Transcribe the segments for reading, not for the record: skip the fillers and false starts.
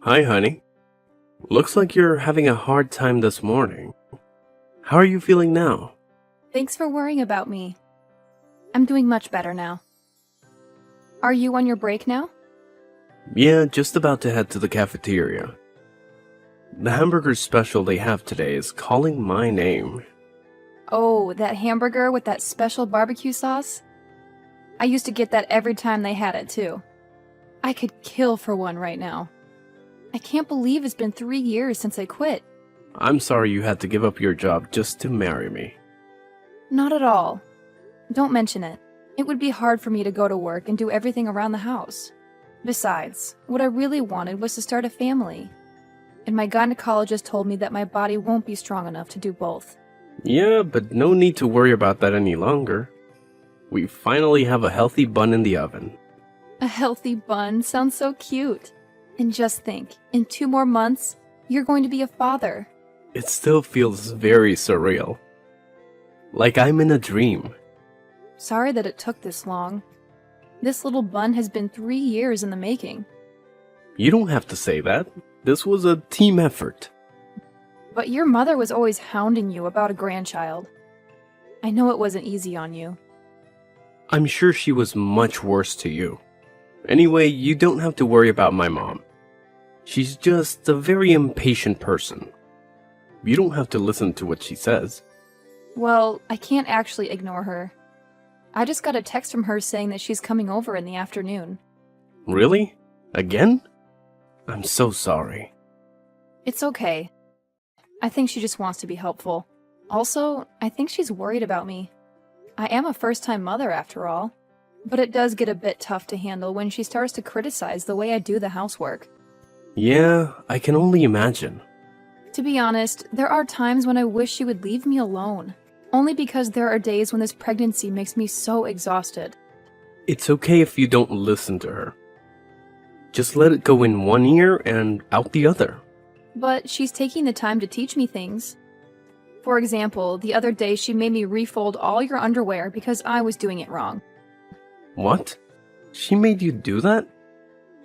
Hi, honey. Looks like you're having a hard time this morning. How are you feeling now? Thanks for worrying about me. I'm doing much better now. Are you on your break now? Yeah, just about to head to the cafeteria. The hamburger special they have today is calling my name. Oh, that hamburger with that special barbecue sauce? I used to get that every time they had it, too. I could kill for one right now. I can't believe it's been 3 years since I quit. I'm sorry you had to give up your job just to marry me. Not at all. Don't mention it. It would be hard for me to go to work and do everything around the house. Besides, what I really wanted was to start a family. And my gynecologist told me that my body won't be strong enough to do both. Yeah, but no need to worry about that any longer. We finally have a healthy bun in the oven. A healthy bun sounds so cute. And just think, in 2 more months, you're going to be a father. It still feels very surreal. Like I'm in a dream. Sorry that it took this long. This little bun has been 3 years in the making. You don't have to say that. This was a team effort. But your mother was always hounding you about a grandchild. I know it wasn't easy on you. I'm sure she was much worse to you. Anyway, you don't have to worry about my mom. She's just a very impatient person. You don't have to listen to what she says. Well, I can't actually ignore her. I just got a text from her saying that she's coming over in the afternoon. Really? Again? I'm so sorry. It's okay. I think she just wants to be helpful. Also, I think she's worried about me. I am a first-time mother after all. But it does get a bit tough to handle when she starts to criticize the way I do the housework. Yeah, I can only imagine. To be honest, there are times when I wish she would leave me alone. Only because there are days when this pregnancy makes me so exhausted. It's okay if you don't listen to her. Just let it go in one ear and out the other. But she's taking the time to teach me things. For example, the other day she made me refold all your underwear because I was doing it wrong. What? She made you do that?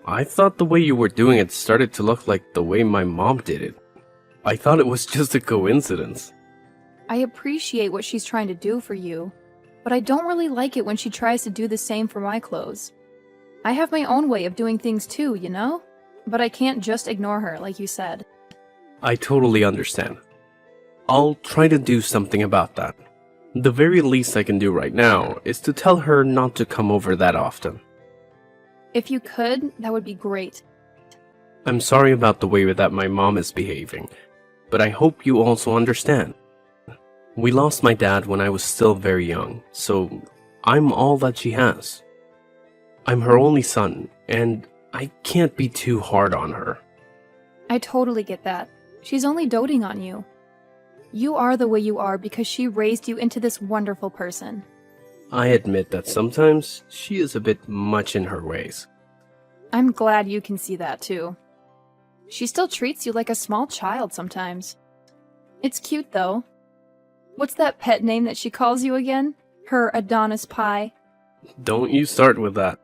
I thought the way you were doing it started to look like the way my mom did it. I thought it was just a coincidence. I appreciate what she's trying to do for you, but I don't really like it when she tries to do the same for my clothes. I have my own way of doing things too, you know? But I can't just ignore her, like you said. I totally understand. I'll try to do something about that. The very least I can do right now is to tell her not to come over that often. If you could, that would be great. I'm sorry about the way that my mom is behaving, but I hope you also understand. We lost my dad when I was still very young, so I'm all that she has. I'm her only son, and I can't be too hard on her. I totally get that. She's only doting on you. You are the way you are because she raised you into this wonderful person. I admit that sometimes she is a bit much in her ways. I'm glad you can see that too. She still treats you like a small child sometimes. It's cute though. What's that pet name that she calls you again? Her Adonis pie? Don't you start with that.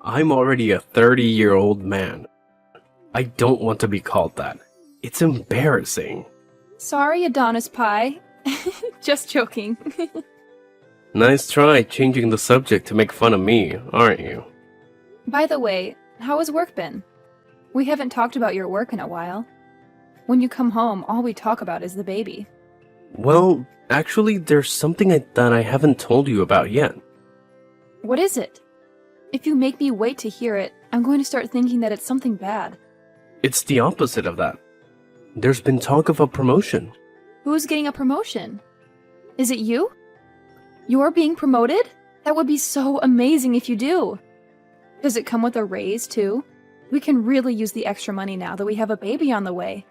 I'm already a 30-year-old man. I don't want to be called that. It's embarrassing. Sorry, Adonis pie. Just joking. Nice try changing the subject to make fun of me, aren't you? By the way, how has work been? We haven't talked about your work in a while. When you come home, all we talk about is the baby. Well, actually, there's something that I haven't told you about yet. What is it? If you make me wait to hear it, I'm going to start thinking that it's something bad. It's the opposite of that. There's been talk of a promotion. Who's getting a promotion? Is it you? You're being promoted? That would be so amazing if you do. Does it come with a raise, too? We can really use the extra money now that we have a baby on the way.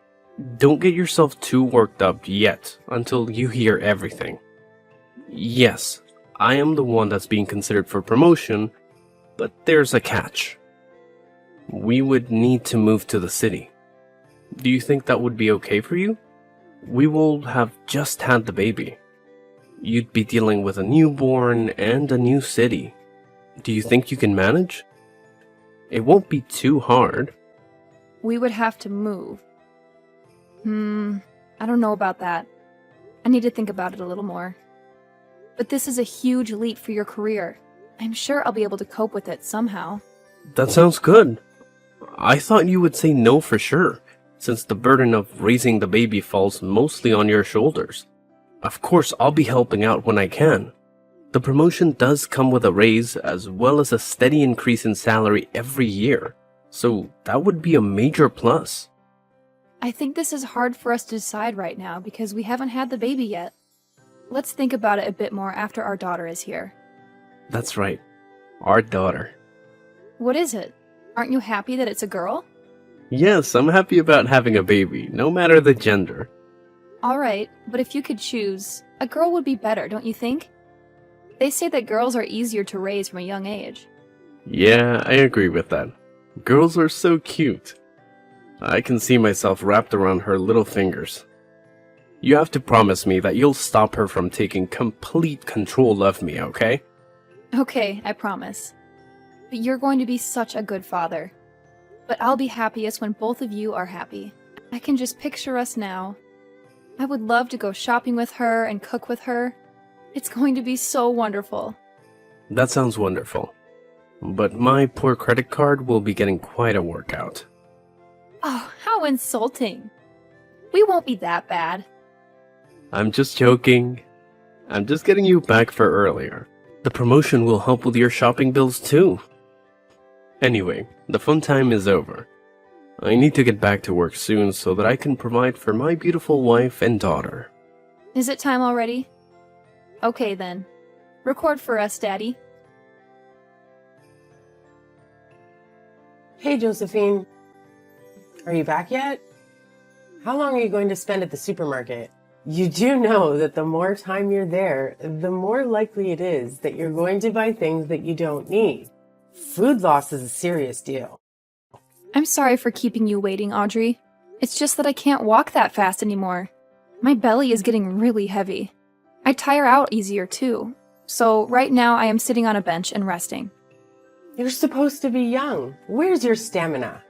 Don't get yourself too worked up yet until you hear everything. Yes, I am the one that's being considered for promotion, but there's a catch. We would need to move to the city. Do you think that would be okay for you? We will have just had the baby. You'd be dealing with a newborn and a new city. Do you think you can manage? It won't be too hard. We would have to move. I don't know about that. I need to think about it a little more. But this is a huge leap for your career. I'm sure I'll be able to cope with it somehow. That sounds good. I thought you would say no for sure, since the burden of raising the baby falls mostly on your shoulders. Of course, I'll be helping out when I can. The promotion does come with a raise as well as a steady increase in salary every year, so that would be a major plus. I think this is hard for us to decide right now because we haven't had the baby yet. Let's think about it a bit more after our daughter is here. That's right, our daughter. What is it? Aren't you happy that it's a girl? Yes, I'm happy about having a baby, no matter the gender. Alright, but if you could choose, a girl would be better, don't you think? They say that girls are easier to raise from a young age. Yeah, I agree with that. Girls are so cute. I can see myself wrapped around her little fingers. You have to promise me that you'll stop her from taking complete control of me, okay? Okay, I promise. But you're going to be such a good father. But I'll be happiest when both of you are happy. I can just picture us now. I would love to go shopping with her and cook with her. It's going to be so wonderful. That sounds wonderful. But my poor credit card will be getting quite a workout. Oh, how insulting. We won't be that bad. I'm just joking. I'm just getting you back for earlier. The promotion will help with your shopping bills too. Anyway, the fun time is over. I need to get back to work soon so that I can provide for my beautiful wife and daughter. Is it time already? Okay then. Record for us, Daddy. Hey, Josephine. Are you back yet? How long are you going to spend at the supermarket? You do know that the more time you're there, the more likely it is that you're going to buy things that you don't need. Food loss is a serious deal. I'm sorry for keeping you waiting, Audrey. It's just that I can't walk that fast anymore. My belly is getting really heavy. I tire out easier too. So right now I am sitting on a bench and resting. You're supposed to be young. Where's your stamina?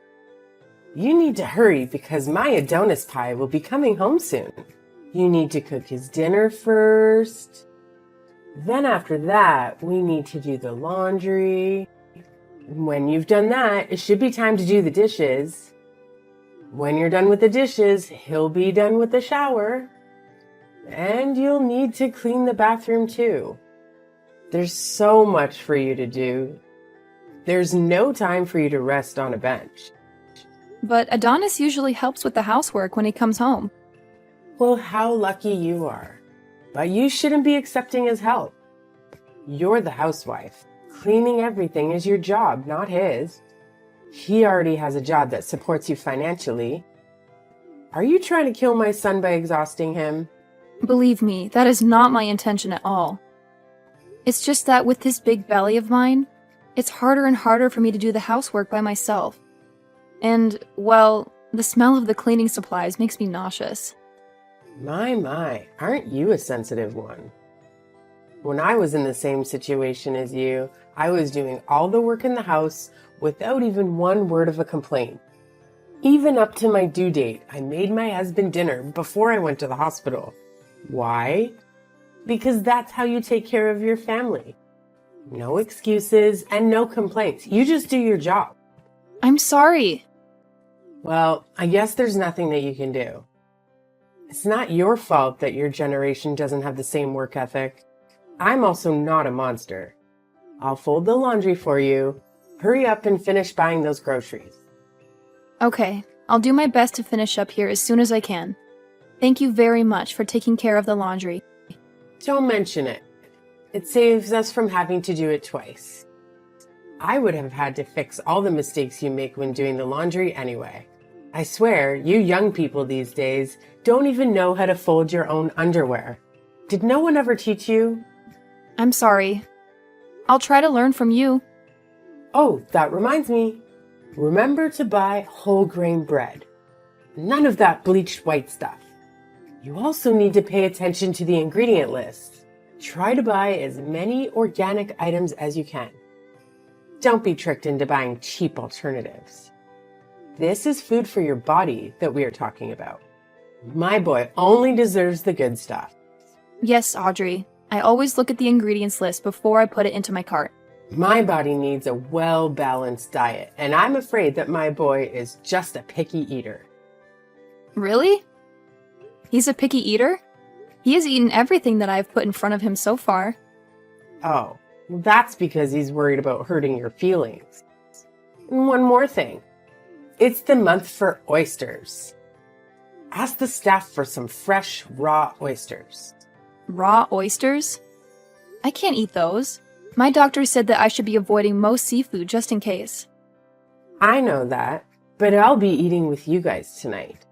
You need to hurry because my Adonis pie will be coming home soon. You need to cook his dinner first. Then after that, we need to do the laundry. When you've done that, it should be time to do the dishes. When you're done with the dishes, he'll be done with the shower. And you'll need to clean the bathroom too. There's so much for you to do. There's no time for you to rest on a bench. But Adonis usually helps with the housework when he comes home. Well, how lucky you are. But you shouldn't be accepting his help. You're the housewife. Cleaning everything is your job, not his. He already has a job that supports you financially. Are you trying to kill my son by exhausting him? Believe me, that is not my intention at all. It's just that with this big belly of mine, it's harder and harder for me to do the housework by myself. And, well, the smell of the cleaning supplies makes me nauseous. My, aren't you a sensitive one? When I was in the same situation as you, I was doing all the work in the house without even one word of a complaint. Even up to my due date, I made my husband dinner before I went to the hospital. Why? Because that's how you take care of your family. No excuses and no complaints. You just do your job. I'm sorry. Well, I guess there's nothing that you can do. It's not your fault that your generation doesn't have the same work ethic. I'm also not a monster. I'll fold the laundry for you. Hurry up and finish buying those groceries. Okay, I'll do my best to finish up here as soon as I can. Thank you very much for taking care of the laundry. Don't mention it. It saves us from having to do it twice. I would have had to fix all the mistakes you make when doing the laundry anyway. I swear, you young people these days don't even know how to fold your own underwear. Did no one ever teach you? I'm sorry. I'll try to learn from you. Oh, that reminds me. Remember to buy whole grain bread. None of that bleached white stuff. You also need to pay attention to the ingredient list. Try to buy as many organic items as you can. Don't be tricked into buying cheap alternatives. This is food for your body that we are talking about. My boy only deserves the good stuff. Yes, Audrey. I always look at the ingredients list before I put it into my cart. My body needs a well-balanced diet, and I'm afraid that my boy is just a picky eater. Really? He's a picky eater? He has eaten everything that I've put in front of him so far. Oh, well, that's because he's worried about hurting your feelings. And one more thing. It's the month for oysters. Ask the staff for some fresh, raw oysters. Raw oysters? I can't eat those. My doctor said that I should be avoiding most seafood just in case. I know that, but I'll be eating with you guys tonight.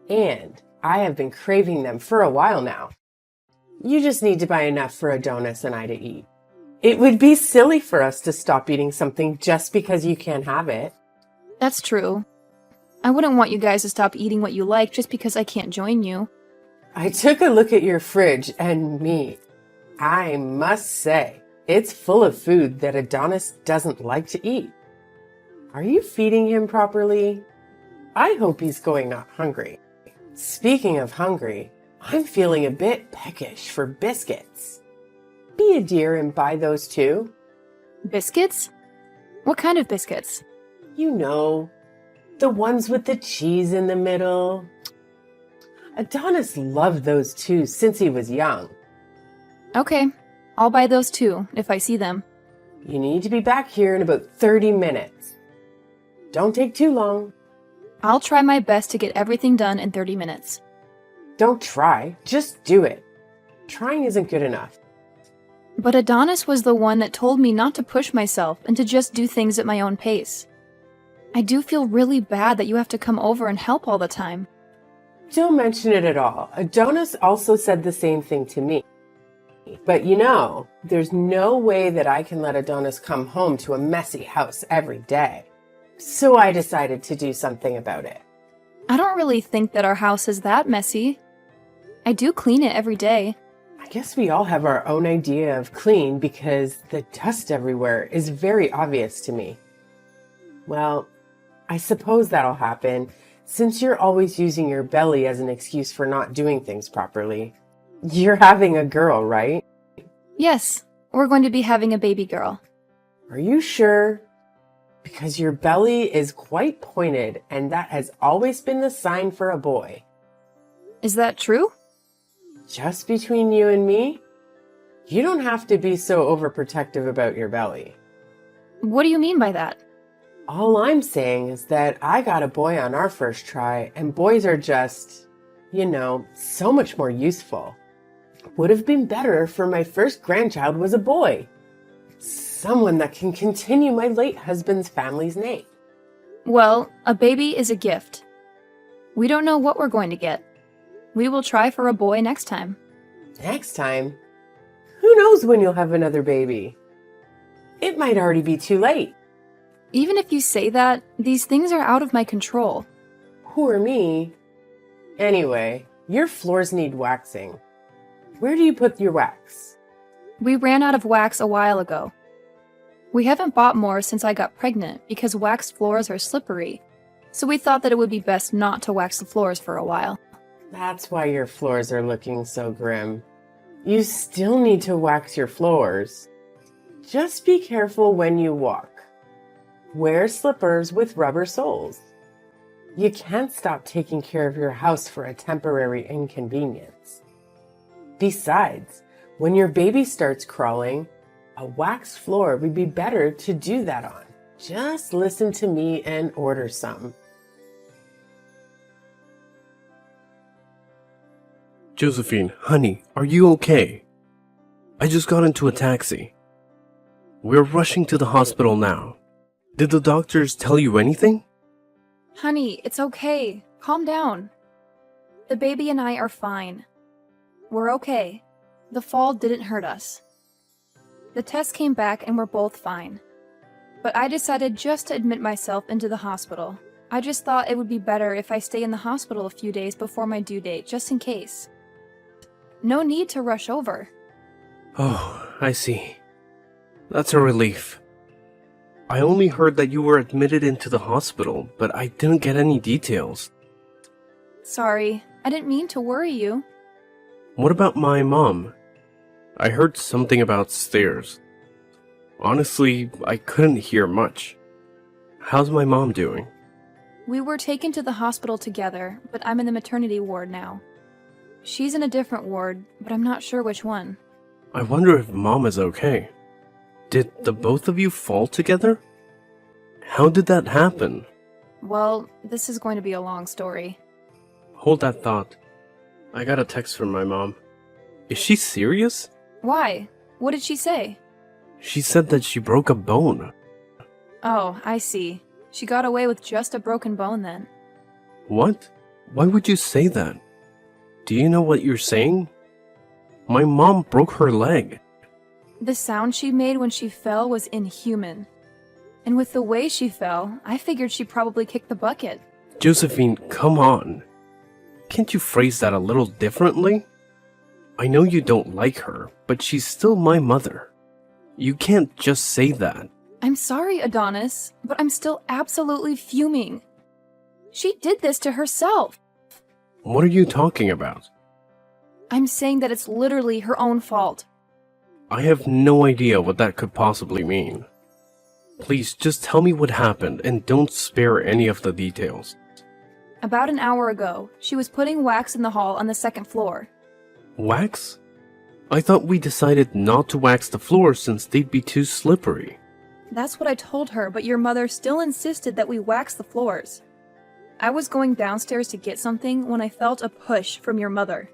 And I have been craving them for a while now. You just need to buy enough for Adonis and I to eat. It would be silly for us to stop eating something just because you can't have it. That's true. I wouldn't want you guys to stop eating what you like just because I can't join you. I took a look at your fridge and meat. I must say, it's full of food that Adonis doesn't like to eat. Are you feeding him properly? I hope he's going not hungry. Speaking of hungry, I'm feeling a bit peckish for biscuits. Be a dear and buy those too. Biscuits? What kind of biscuits? You know, the ones with the cheese in the middle. Adonis loved those too since he was young. Okay, I'll buy those too, if I see them. You need to be back here in about 30 minutes. Don't take too long. I'll try my best to get everything done in 30 minutes. Don't try, just do it. Trying isn't good enough. But Adonis was the one that told me not to push myself and to just do things at my own pace. I do feel really bad that you have to come over and help all the time. Don't mention it at all. Adonis also said the same thing to me. But you know, there's no way that I can let Adonis come home to a messy house every day. So I decided to do something about it. I don't really think that our house is that messy. I do clean it every day. I guess we all have our own idea of clean because the dust everywhere is very obvious to me. Well, I suppose that'll happen since you're always using your belly as an excuse for not doing things properly. You're having a girl, right? Yes, we're going to be having a baby girl. Are you sure? Because your belly is quite pointed, and that has always been the sign for a boy. Is that true? Just between you and me? You don't have to be so overprotective about your belly. What do you mean by that? All I'm saying is that I got a boy on our first try, and boys are just, you know, so much more useful. Would have been better for my first grandchild was a boy. Someone that can continue my late husband's family's name. Well, a baby is a gift. We don't know what we're going to get. We will try for a boy next time. Next time? Who knows when you'll have another baby? It might already be too late. Even if you say that, these things are out of my control. Poor me. Anyway, your floors need waxing. Where do you put your wax? We ran out of wax a while ago. We haven't bought more since I got pregnant because waxed floors are slippery, so we thought that it would be best not to wax the floors for a while. That's why your floors are looking so grim. You still need to wax your floors. Just be careful when you walk. Wear slippers with rubber soles. You can't stop taking care of your house for a temporary inconvenience. Besides, when your baby starts crawling, a waxed floor would be better to do that on. Just listen to me and order some. Josephine, honey, are you okay? I just got into a taxi. We're rushing to the hospital now. Did the doctors tell you anything? Honey, it's okay. Calm down. The baby and I are fine. We're okay. The fall didn't hurt us. The test came back and we're both fine. But I decided just to admit myself into the hospital. I just thought it would be better if I stay in the hospital a few days before my due date, just in case. No need to rush over. Oh, I see. That's a relief. I only heard that you were admitted into the hospital, but I didn't get any details. Sorry, I didn't mean to worry you. What about my mom? I heard something about stairs. Honestly, I couldn't hear much. How's my mom doing? We were taken to the hospital together, but I'm in the maternity ward now. She's in a different ward, but I'm not sure which one. I wonder if mom is okay. Did the both of you fall together? How did that happen? Well, this is going to be a long story. Hold that thought. I got a text from my mom. Is she serious? Why? What did she say? She said that she broke a bone. Oh, I see. She got away with just a broken bone then. What? Why would you say that? Do you know what you're saying? My mom broke her leg. The sound she made when she fell was inhuman. And with the way she fell, I figured she probably kicked the bucket. Josephine, come on. Can't you phrase that a little differently? I know you don't like her, but she's still my mother. You can't just say that. I'm sorry, Adonis, but I'm still absolutely fuming. She did this to herself. What are you talking about? I'm saying that it's literally her own fault. I have no idea what that could possibly mean. Please just tell me what happened and don't spare any of the details. About an hour ago, she was putting wax in the hall on the second floor. Wax? I thought we decided not to wax the floors since they'd be too slippery. That's what I told her, but your mother still insisted that we wax the floors. I was going downstairs to get something when I felt a push from your mother.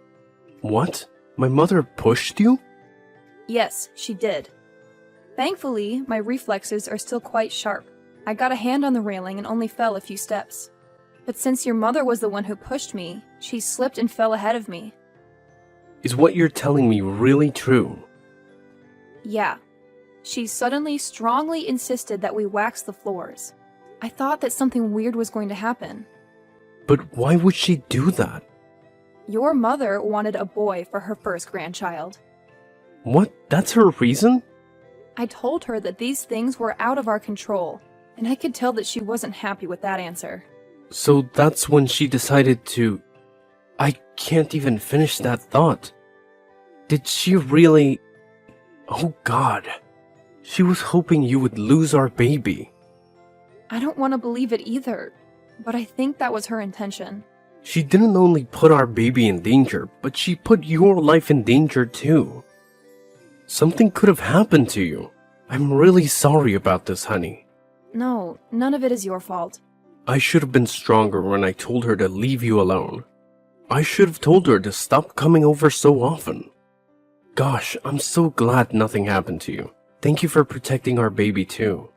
What? My mother pushed you? Yes, she did. Thankfully, my reflexes are still quite sharp. I got a hand on the railing and only fell a few steps. But since your mother was the one who pushed me, she slipped and fell ahead of me. Is what you're telling me really true? Yeah. She suddenly strongly insisted that we wax the floors. I thought that something weird was going to happen. But why would she do that? Your mother wanted a boy for her first grandchild. What? That's her reason? I told her that these things were out of our control, and I could tell that she wasn't happy with that answer. So that's when she decided to... I can't even finish that thought. Did she really... Oh God. She was hoping you would lose our baby. I don't want to believe it either, but I think that was her intention. She didn't only put our baby in danger, but she put your life in danger too. Something could have happened to you. I'm really sorry about this, honey. No, none of it is your fault. I should have been stronger when I told her to leave you alone. I should have told her to stop coming over so often. Gosh, I'm so glad nothing happened to you. Thank you for protecting our baby too.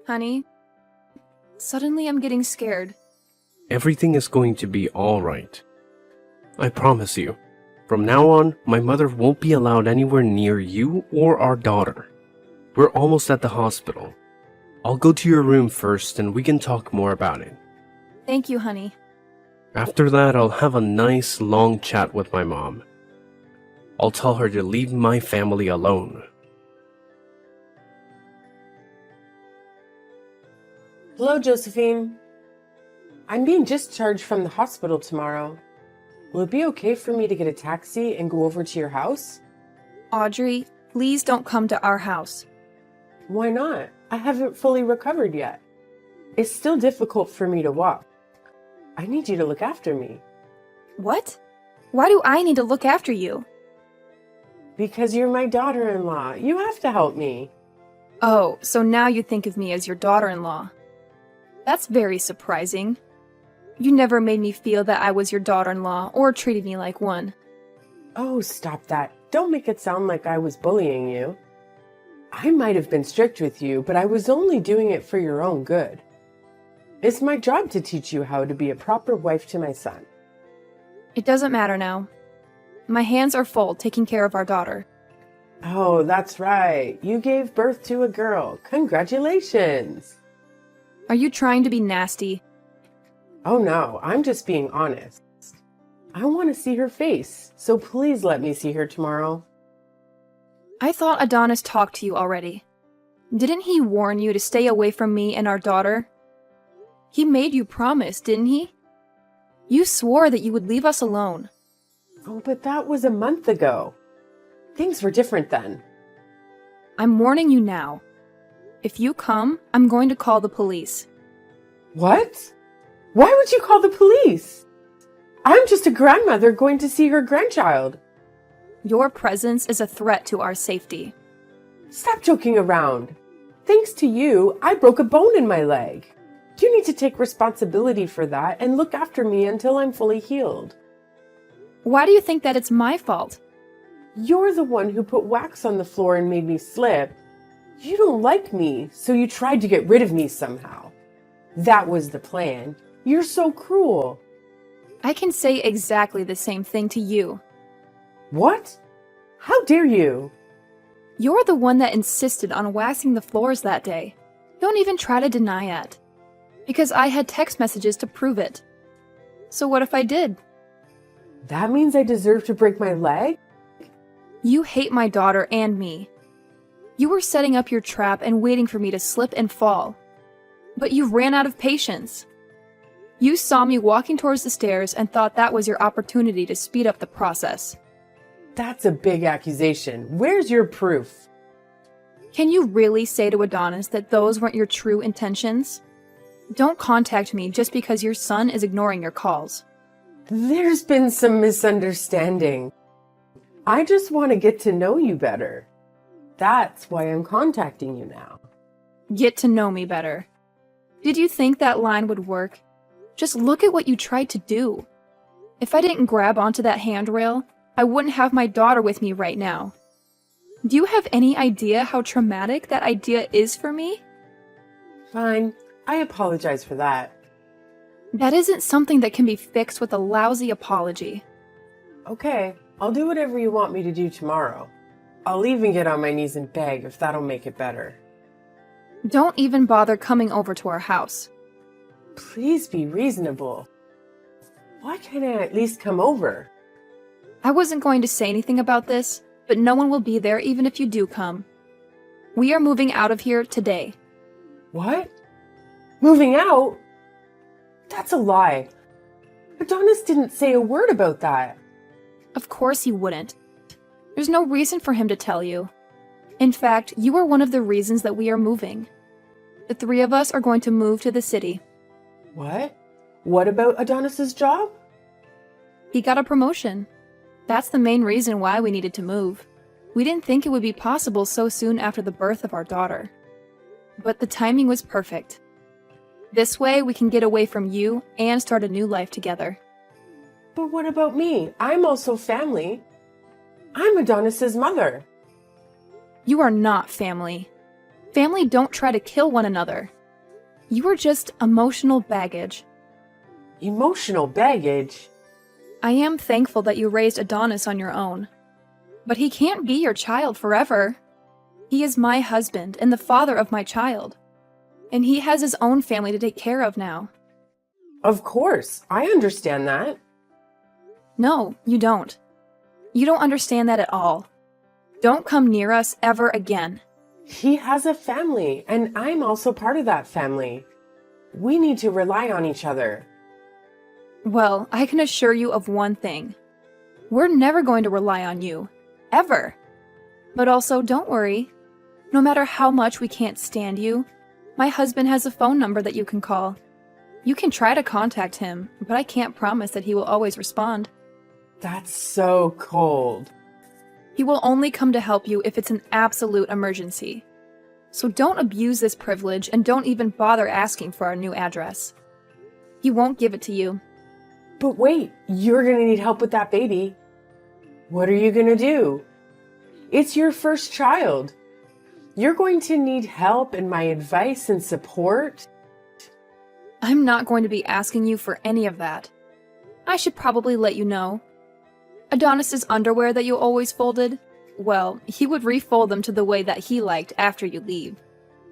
Honey, suddenly I'm getting scared. Everything is going to be alright. I promise you. From now on, my mother won't be allowed anywhere near you or our daughter. We're almost at the hospital. I'll go to your room first and we can talk more about it. Thank you, honey. After that, I'll have a nice long chat with my mom. I'll tell her to leave my family alone. Hello, Josephine. I'm being discharged from the hospital tomorrow. Will it be okay for me to get a taxi and go over to your house? Audrey, please don't come to our house. Why not? I haven't fully recovered yet. It's still difficult for me to walk. I need you to look after me. What? Why do I need to look after you? Because you're my daughter-in-law. You have to help me. Oh, so now you think of me as your daughter-in-law. That's very surprising. You never made me feel that I was your daughter-in-law or treated me like one. Oh, stop that. Don't make it sound like I was bullying you. I might have been strict with you, but I was only doing it for your own good. It's my job to teach you how to be a proper wife to my son. It doesn't matter now. My hands are full taking care of our daughter. Oh, that's right. You gave birth to a girl. Congratulations. Are you trying to be nasty? Oh no, I'm just being honest. I want to see her face, so please let me see her tomorrow. I thought Adonis talked to you already. Didn't he warn you to stay away from me and our daughter? He made you promise, didn't he? You swore that you would leave us alone. Oh, but that was a month ago. Things were different then. I'm warning you now. If you come, I'm going to call the police. What? Why would you call the police? I'm just a grandmother going to see her grandchild. Your presence is a threat to our safety. Stop joking around. Thanks to you, I broke a bone in my leg. You need to take responsibility for that and look after me until I'm fully healed. Why do you think that it's my fault? You're the one who put wax on the floor and made me slip. You don't like me, so you tried to get rid of me somehow. That was the plan. You're so cruel. I can say exactly the same thing to you. What? How dare you? You're the one that insisted on waxing the floors that day. Don't even try to deny it. Because I had text messages to prove it. So what if I did? That means I deserve to break my leg? You hate my daughter and me. You were setting up your trap and waiting for me to slip and fall. But you ran out of patience. You saw me walking towards the stairs and thought that was your opportunity to speed up the process. That's a big accusation. Where's your proof? Can you really say to Adonis that those weren't your true intentions? Don't contact me just because your son is ignoring your calls. There's been some misunderstanding. I just want to get to know you better. That's why I'm contacting you now. Get to know me better. Did you think that line would work? Just look at what you tried to do. If I didn't grab onto that handrail, I wouldn't have my daughter with me right now. Do you have any idea how traumatic that idea is for me? Fine. I apologize for that. That isn't something that can be fixed with a lousy apology. Okay, I'll do whatever you want me to do tomorrow. I'll even get on my knees and beg if that'll make it better. Don't even bother coming over to our house. Please be reasonable. Why can't I at least come over? I wasn't going to say anything about this, but no one will be there even if you do come. We are moving out of here today. What? Moving out? That's a lie. Adonis didn't say a word about that. Of course he wouldn't. There's no reason for him to tell you. In fact, you are one of the reasons that we are moving. The three of us are going to move to the city. What? What about Adonis's job? He got a promotion. That's the main reason why we needed to move. We didn't think it would be possible so soon after the birth of our daughter. But the timing was perfect. This way we can get away from you and start a new life together. But what about me? I'm also family. I'm Adonis's mother. You are not family. Family don't try to kill one another. You are just emotional baggage. Emotional baggage? I am thankful that you raised Adonis on your own. But he can't be your child forever. He is my husband and the father of my child. And he has his own family to take care of now. Of course, I understand that. No, you don't. You don't understand that at all. Don't come near us ever again. He has a family, and I'm also part of that family. We need to rely on each other. Well, I can assure you of one thing. We're never going to rely on you. Ever. But also, don't worry. No matter how much we can't stand you, my husband has a phone number that you can call. You can try to contact him, but I can't promise that he will always respond. That's so cold. He will only come to help you if it's an absolute emergency. So don't abuse this privilege and don't even bother asking for our new address. He won't give it to you. But wait, you're gonna need help with that baby. What are you gonna do? It's your first child. You're going to need help and my advice and support. I'm not going to be asking you for any of that. I should probably let you know. Adonis's underwear that you always folded, well, he would refold them to the way that he liked after you leave.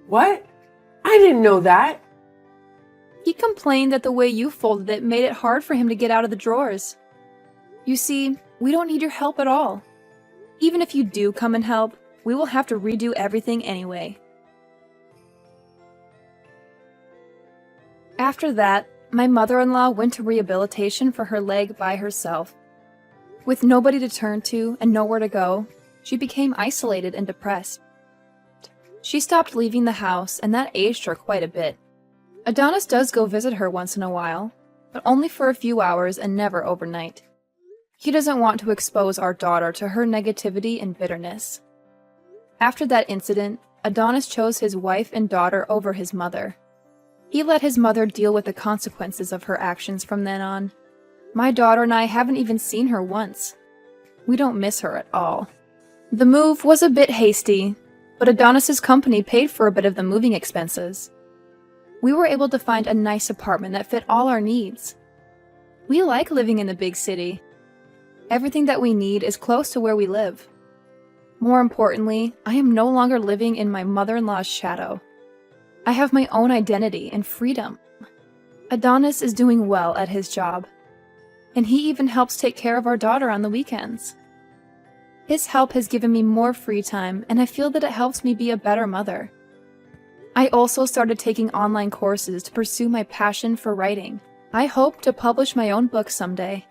What? I didn't know that. He complained that the way you folded it made it hard for him to get out of the drawers. You see, we don't need your help at all. Even if you do come and help, we will have to redo everything anyway. After that, my mother-in-law went to rehabilitation for her leg by herself. With nobody to turn to and nowhere to go, she became isolated and depressed. She stopped leaving the house, and that aged her quite a bit. Adonis does go visit her once in a while, but only for a few hours and never overnight. He doesn't want to expose our daughter to her negativity and bitterness. After that incident, Adonis chose his wife and daughter over his mother. He let his mother deal with the consequences of her actions from then on. My daughter and I haven't even seen her once. We don't miss her at all. The move was a bit hasty, but Adonis's company paid for a bit of the moving expenses. We were able to find a nice apartment that fit all our needs. We like living in the big city. Everything that we need is close to where we live. More importantly, I am no longer living in my mother-in-law's shadow. I have my own identity and freedom. Adonis is doing well at his job, and he even helps take care of our daughter on the weekends. His help has given me more free time, and I feel that it helps me be a better mother. I also started taking online courses to pursue my passion for writing. I hope to publish my own book someday.